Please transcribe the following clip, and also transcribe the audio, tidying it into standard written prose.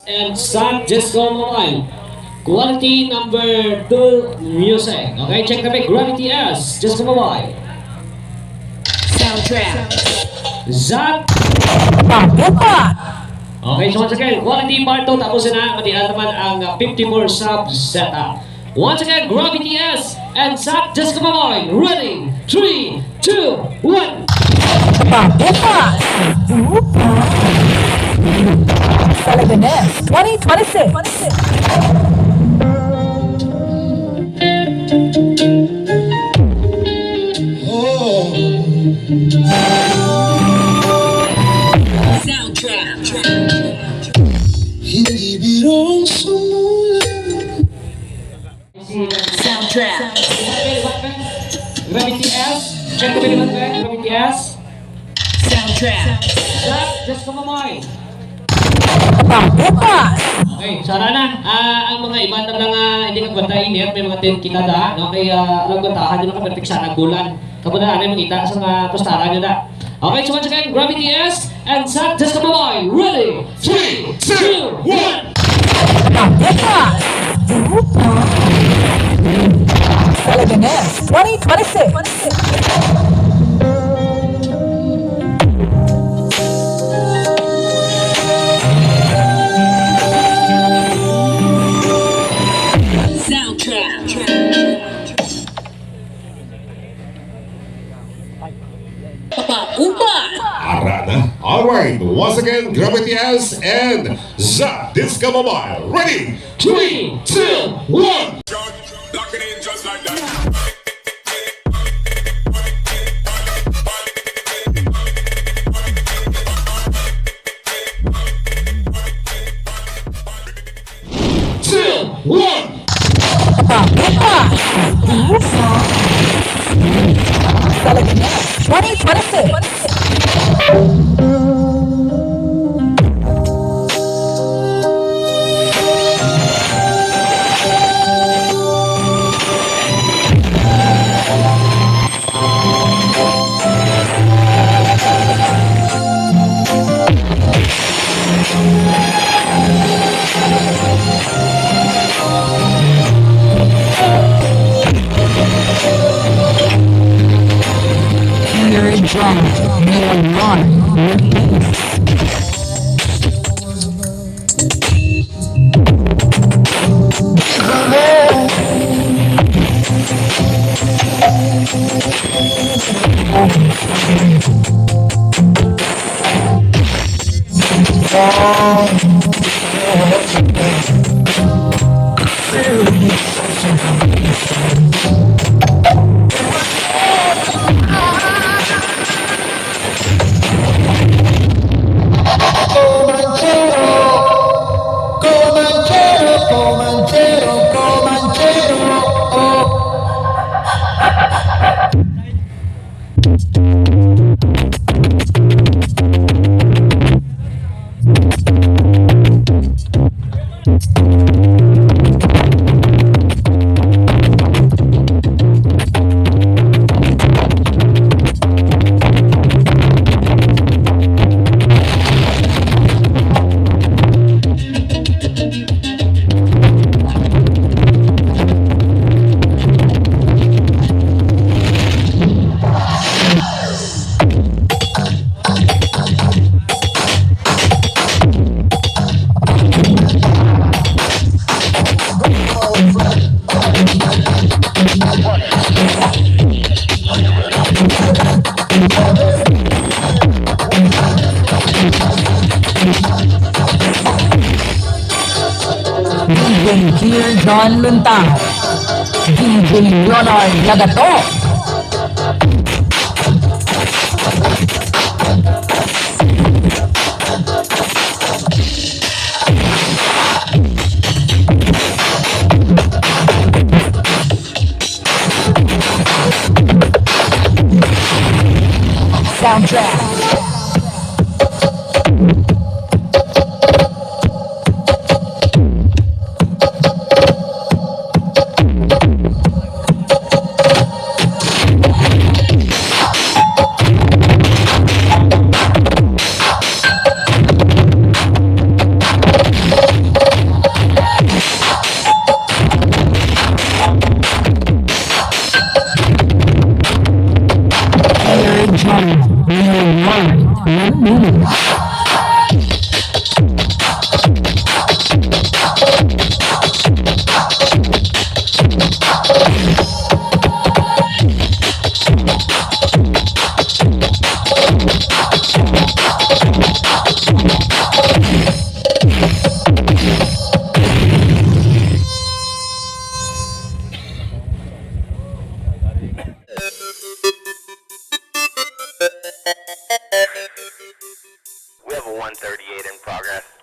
and Sun Disco Mobile. Quality number 2 music. Okay, check the mic. Gravity S. Disco Mobile. Soundtrack. Zat. Okay, so once again, quality part 2. Tapos na, matihan naman ang 54 sub setup. Once again, Gravity S and Zat Disco Mobile. Ready? 3, 2, 1. LEGANES 2026. Soundtrack. Soundtrack. Gravity S. Check the mic. Gravity S. Soundtrack. Zat Disco Mobile. Okay, sana na. Ang mga iba na lang hindi kagbantay init, may mga tin kita da, no? Kaya alam ko tahan nyo na kapag sa nagbulan. Kapag na namin makita sa mga postaran nyo da. Okay, so once again, Gravity S and Zat Disco Mobile. Ready? 3, 2, 1. LEGANES 2026. Paupas. Arana. Alright, once again, Gravity S and Zat Disco Mobile. Ready? 3, 2, 1. Lock it in just like that. Two, one. LEGANES 2026. Here John Luntang, DJ Leonard Lagato. Soundtrack. 38 in progress.